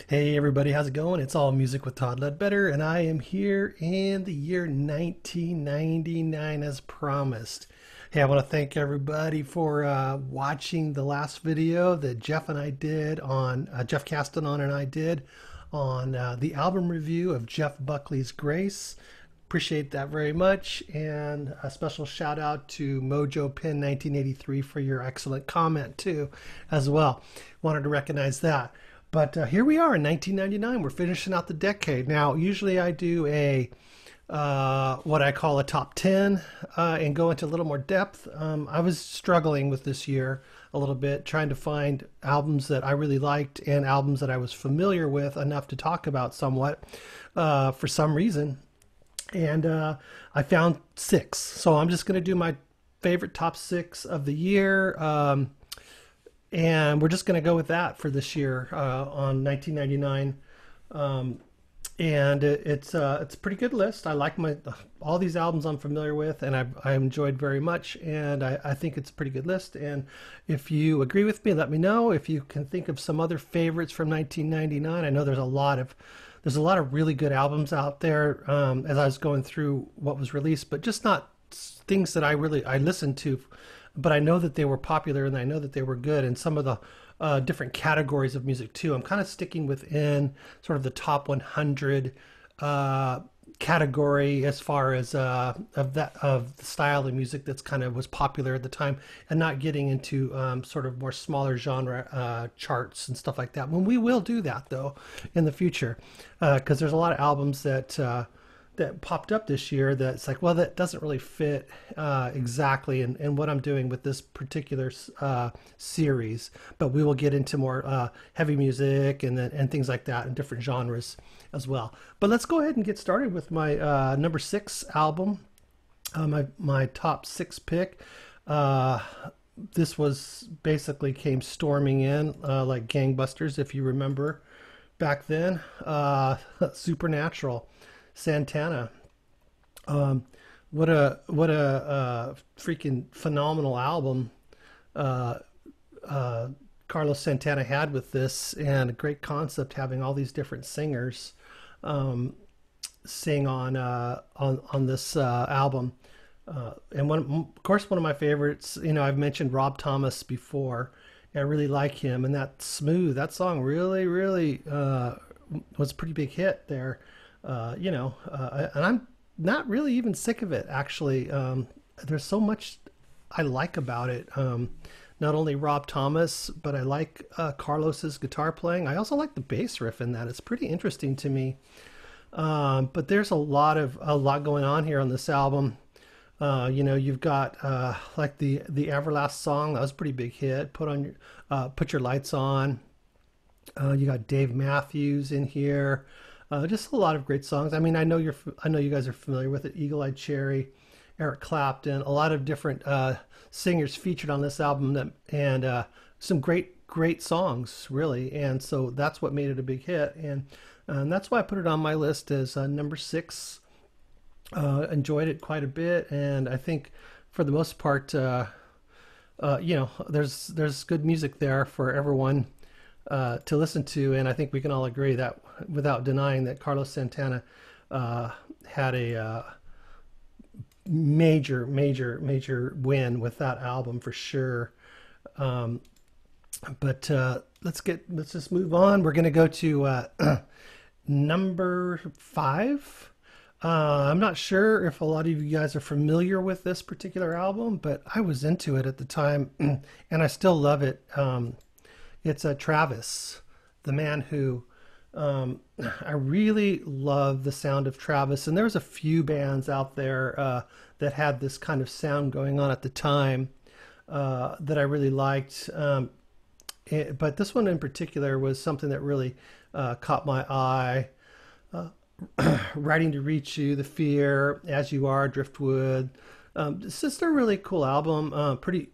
Hey everybody, how's it going? It's All Music with Todd Ledbetter, and I am here in the year 1999 as promised. Hey, I want to thank everybody for watching the last video that Jeff and I did on, Jeff Castanon and I did on the album review of Jeff Buckley's Grace. Appreciate that very much, and a special shout out to Mojo Pin 1983 for your excellent comment too, as well. Wanted to recognize that. But here we are in 1999. We're finishing out the decade. Now, usually I do a what I call a top 10 and go into a little more depth. I was struggling with this year a little bit, trying to find albums that I really liked and albums that I was familiar with enough to talk about somewhat for some reason. And I found 6. So I'm just going to do my favorite top 6 of the year. And we're just going to go with that for this year on 1999. And it's a pretty good list. I like all these albums I'm familiar with, and I enjoyed very much. And I think it's a pretty good list. And if you agree with me, let me know. If you can think of some other favorites from 1999, I know there's a lot of really good albums out there as I was going through what was released, but just not things that I listened to. But I know that they were popular and I know that they were good, and some of the different categories of music too. I'm kind of sticking within sort of the top 100 category as far as of the style of music that's kind of was popular at the time, and not getting into sort of more smaller genre charts and stuff like that. When we will do that though in the future, because there's a lot of albums that popped up this year that's like, well, that doesn't really fit exactly in what I'm doing with this particular series. But we will get into more heavy music and things like that and different genres as well. But let's go ahead and get started with my number 6 album, my top 6 pick. This was basically came storming in like gangbusters, if you remember back then. Supernatural. Santana. What a freaking phenomenal album Carlos Santana had with this, and a great concept having all these different singers sing on this album. And of course, one of my favorites. I've mentioned Rob Thomas before. And I really like him, and that song really was a pretty big hit there. And I'm not really even sick of it, actually. There's so much I like about it. Not only Rob Thomas, but I like Carlos's guitar playing. I also like the bass riff in that. It's pretty interesting to me. But there's a lot going on here on this album. You've got like the Everlast song. That was a pretty big hit. Put Your Lights On. You got Dave Matthews in here. Just a lot of great songs. I mean, I know you guys are familiar with it. Eagle Eye Cherry, Eric Clapton, a lot of different singers featured on this album, and some great songs, really. And so that's what made it a big hit, and that's why I put it on my list as number 6. Enjoyed it quite a bit, and I think for the most part, there's good music there for everyone to listen to, and I think we can all agree that, without denying, that Carlos Santana had a major win with that album for sure. But let's just move on. We're going to go to number 5. I'm not sure if a lot of you guys are familiar with this particular album, but I was into it at the time, and I still love it. It's Travis, the man who, I really love the sound of Travis. And there was a few bands out there that had this kind of sound going on at the time that I really liked. But this one in particular was something that really caught my eye. Writing to Reach You, The Fear, As You Are, Driftwood. It's just a really cool album. Pretty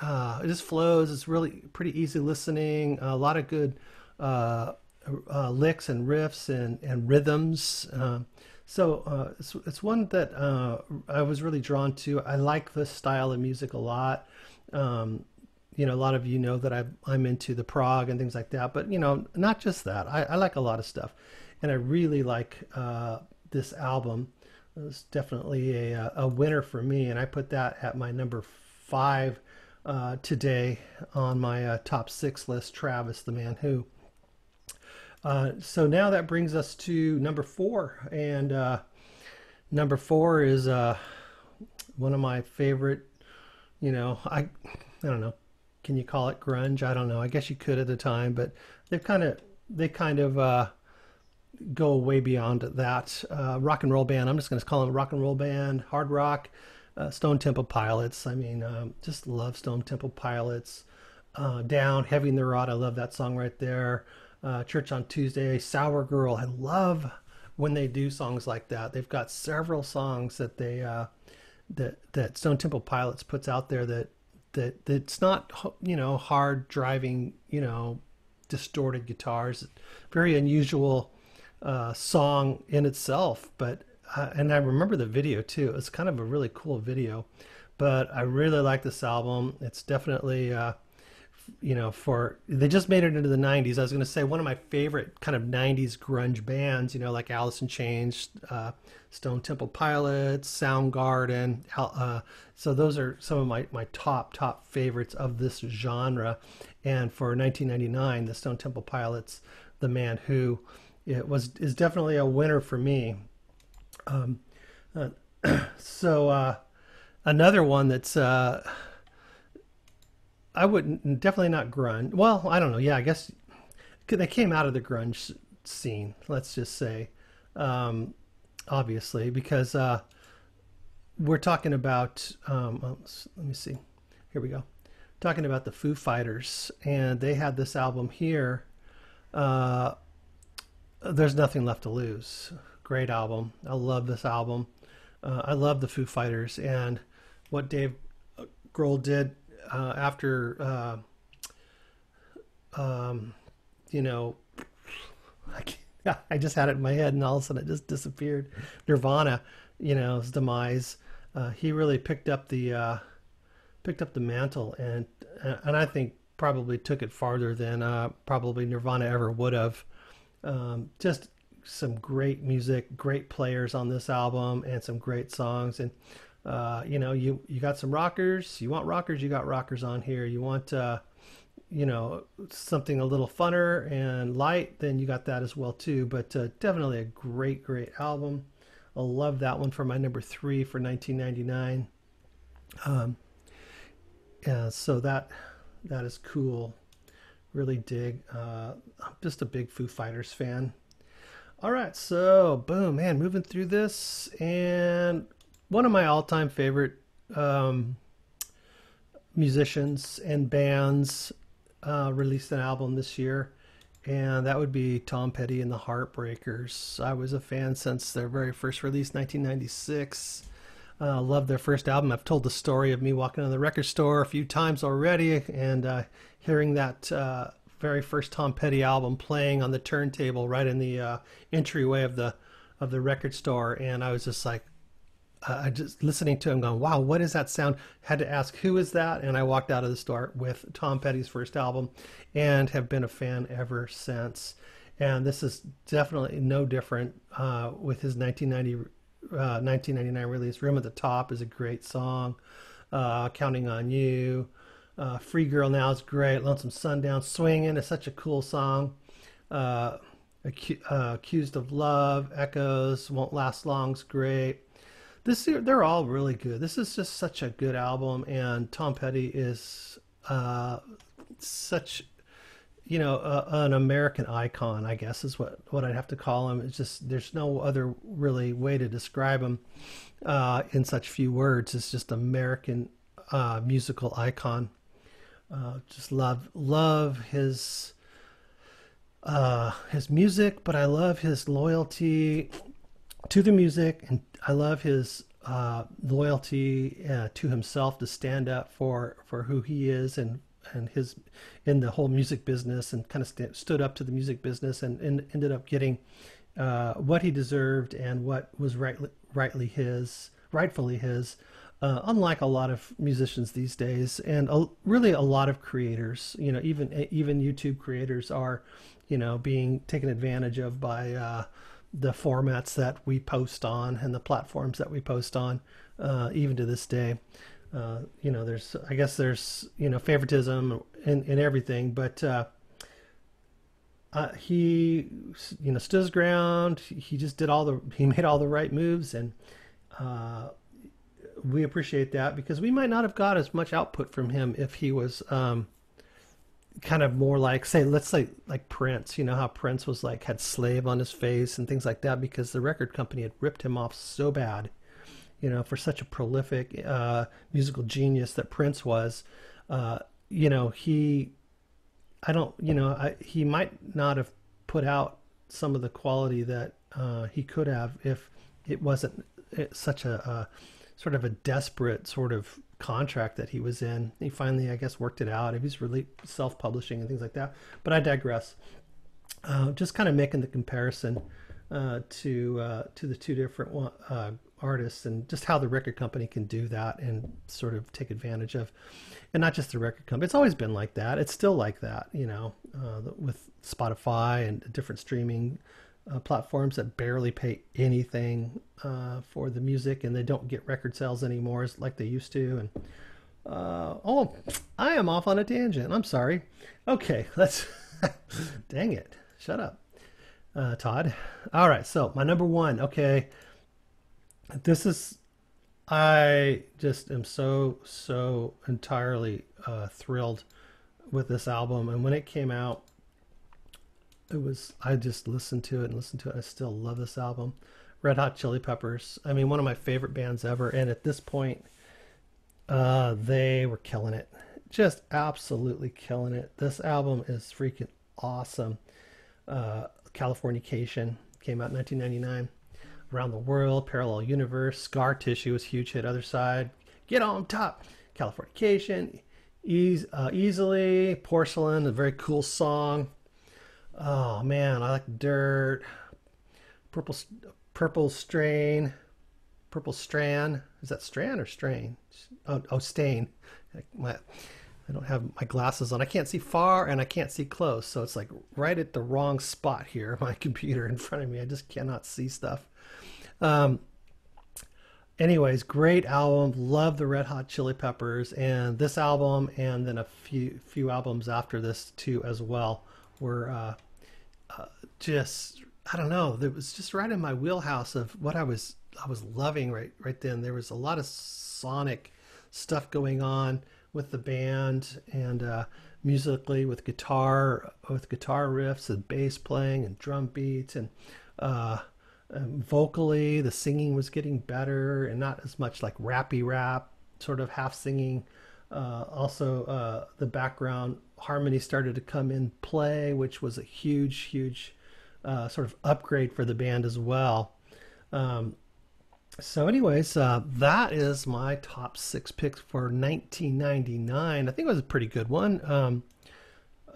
it just flows. It's really pretty easy listening. A lot of good licks and riffs and rhythms. So it's one that I was really drawn to. I like this style of music a lot. a lot of you know that I'm into the prog and things like that, but not just that. I like a lot of stuff, and I really like this album. It's definitely a winner for me, and I put that at my number 5 today on my top 6 list. Travis, the Man Who. So now that brings us to number 4, and number 4 is one of my favorite. I don't know. Can you call it grunge? I don't know. I guess you could at the time, but they kind of go way beyond that. Rock and roll band. I'm just going to call them a rock and roll band. Hard rock. Stone Temple Pilots. I mean, just love Stone Temple Pilots. Down, Heavy in the Rod. I love that song right there. Church on Tuesday. Sour Girl. I love when they do songs like that. They've got several songs that they that Stone Temple Pilots puts out there that's not hard driving distorted guitars. Very unusual song in itself, but and I remember the video too. It's kind of a really cool video, but I really like this album. It's definitely they just made it into the 90s. I was going to say one of my favorite kind of 90s grunge bands, like Alice in Chains, Stone Temple Pilots, Soundgarden. So those are some of my top favorites of this genre. And for 1999, the Stone Temple Pilots, The Man Who, is definitely a winner for me. So another one that's I wouldn't, definitely not grunge. Well, I don't know. Yeah, I guess they came out of the grunge scene. Let's just say, obviously, because we're talking about. Let me see. Here we go. Talking about the Foo Fighters, and they had this album here. There's Nothing Left to Lose. Great album. I love this album. I love the Foo Fighters, and what Dave Grohl did. After I just had it in my head and all of a sudden it just disappeared. Nirvana, his demise. He really picked up the mantle, and I think probably took it farther than probably Nirvana ever would have. Just some great music, great players on this album, and some great songs. And you got some rockers. You want rockers, you got rockers on here. You want something a little funner and light, then you got that as well too. But definitely a great album. I love that one for my number 3 for 1999. Yeah, so that is cool. Really dig. I'm just a big Foo Fighters fan. All right, so boom, man, moving through this, and one of my all-time favorite musicians and bands released an album this year, and that would be Tom Petty and the Heartbreakers. I was a fan since their very first release, 1996. Loved their first album. I've told the story of me walking in the record store a few times already, and hearing that very first Tom Petty album playing on the turntable right in the entryway of the record store, and I was just like, I just listening to him going, wow, what is that sound? Had to ask, who is that? And I walked out of the store with Tom Petty's first album and have been a fan ever since. And this is definitely no different with his 1999 release. Room at the Top is a great song. Counting on You. Free Girl Now is great. Lonesome Sundown. Swinging is such a cool song. Accused of Love. Echoes. Won't Last Long is great. They're all really good. This is just such a good album, and Tom Petty is such, an American icon, I guess is what I'd have to call him. It's just, there's no other really way to describe him in such few words. It's just American musical icon. Just love his music, but I love his loyalty to the music, and I love his loyalty to himself to stand up for who he is and his in the whole music business, and kind of stood up to the music business and ended up getting what he deserved and what was rightfully his. unlike a lot of musicians these days, and really a lot of creators, even YouTube creators are, being taken advantage of by the formats that we post on and the platforms that we post on, even to this day. There's, I guess there's, favoritism in everything, but he, stood his ground. He just he made all the right moves, and uh, we appreciate that because we might not have got as much output from him if he was kind of more like, say, let's say like Prince. You know how Prince was like had Slave on his face and things like that because the record company had ripped him off so bad. For such a prolific musical genius that Prince was, he, I don't, he might not have put out some of the quality that he could have if it wasn't such a sort of a desperate sort of contract that he was in. He finally, I guess, worked it out. If he's really self-publishing and things like that. But I digress. Just kind of making the comparison to the two different artists, and just how the record company can do that and sort of take advantage of, and not just the record company. It's always been like that. It's still like that, with Spotify and different streaming platforms that barely pay anything for the music, and they don't get record sales anymore like they used to. And oh, I am off on a tangent. I'm sorry. Okay, let's. Dang it! Shut up, Todd. All right, so my number one. Okay, this is. I just am so entirely thrilled with this album, and when it came out, I just listened to it and listened to it. I still love this album. Red Hot Chili Peppers. I mean, one of my favorite bands ever. And at this point, they were killing it. Just absolutely killing it. This album is freaking awesome. Californication came out in 1999. Around the World, Parallel Universe, Scar Tissue was a huge hit. Other Side, Get On Top, Californication, Easily, Porcelain, a very cool song. Oh man, I like Dirt, Purple, Purple Strain, Purple Strand. Is that Strand or Strain? Stain. I don't have my glasses on. I can't see far and I can't see close, so it's like right at the wrong spot here. My computer in front of me. I just cannot see stuff. Anyways, great album. Love the Red Hot Chili Peppers, and this album, and then a few albums after this too as well, were just, I don't know, it was just right in my wheelhouse of what I was loving right then. There was a lot of sonic stuff going on with the band, and musically with guitar riffs and bass playing and drum beats, and vocally the singing was getting better and not as much like rappy rap, sort of half singing. Also, the background harmony started to come in play, which was a huge sort of upgrade for the band as well. So anyways, that is my top 6 picks for 1999. I think it was a pretty good one.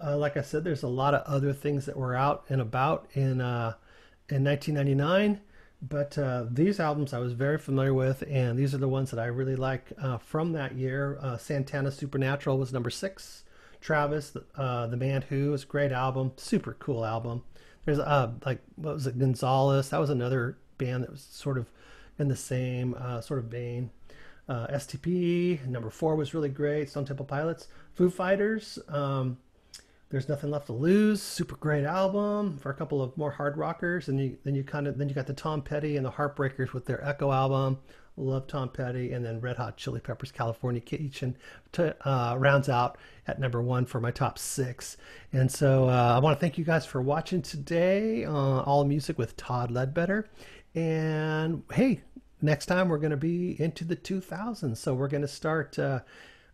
Like I said, there's a lot of other things that were out and about in 1999, but these albums I was very familiar with, and these are the ones that I really like from that year. Santana Supernatural was number 6. Travis, the Band Who, is a great album, super cool album. There's like, what was it, Gonzalez? That was another band that was sort of in the same sort of vein. STP, number 4 was really great. Stone Temple Pilots. Foo Fighters, There's Nothing Left to Lose, super great album for a couple of more hard rockers. And then you got the Tom Petty and the Heartbreakers with their Echo album. Love Tom Petty. And then Red Hot Chili Peppers, Californication rounds out at number 1 for my top 6. And so I want to thank you guys for watching today. All Music with Todd Ledbetter. And hey, next time we're going to be into the 2000s. So we're going to start the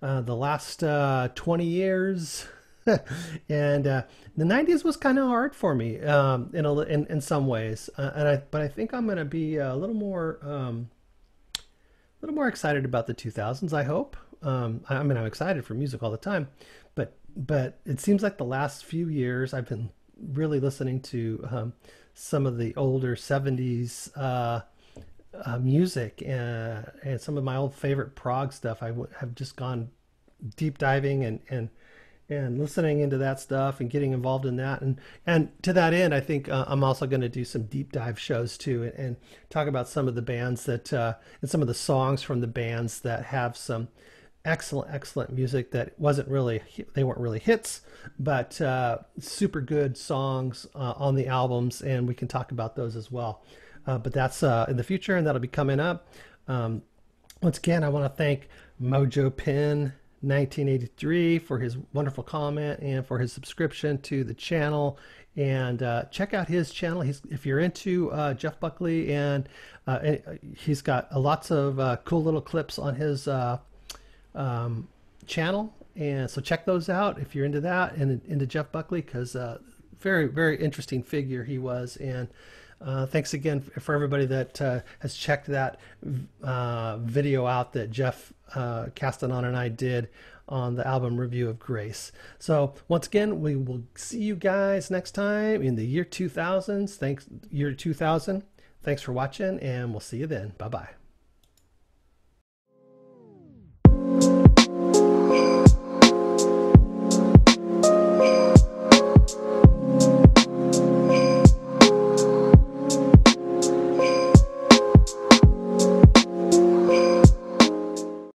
last 20 years. And the 90s was kind of hard for me in some ways. But I think I'm going to be a little more excited about the 2000s, I hope. I mean, I'm excited for music all the time, but it seems like the last few years I've been really listening to some of the older 70s music and some of my old favorite prog stuff. Have just gone deep diving and listening into that stuff and getting involved in that. And to that end, I think I'm also going to do some deep dive shows too, and talk about some of the bands that and some of the songs from the bands that have some excellent music that wasn't really, they weren't really hits, but super good songs on the albums, and we can talk about those as well. But that's in the future, and that'll be coming up. Um, Once again, I want to thank Mojo Pin 1983 for his wonderful comment and for his subscription to the channel. And check out his channel. If you're into Jeff Buckley, and he's got lots of cool little clips on his channel. And so check those out if you're into that and into Jeff Buckley, because very interesting figure he was. And thanks again for everybody that has checked that video out that Jeff Castanon and I did on the album review of Grace. So once again, we will see you guys next time in the year 2000. Year 2000. Thanks for watching, and we'll see you then. Bye bye.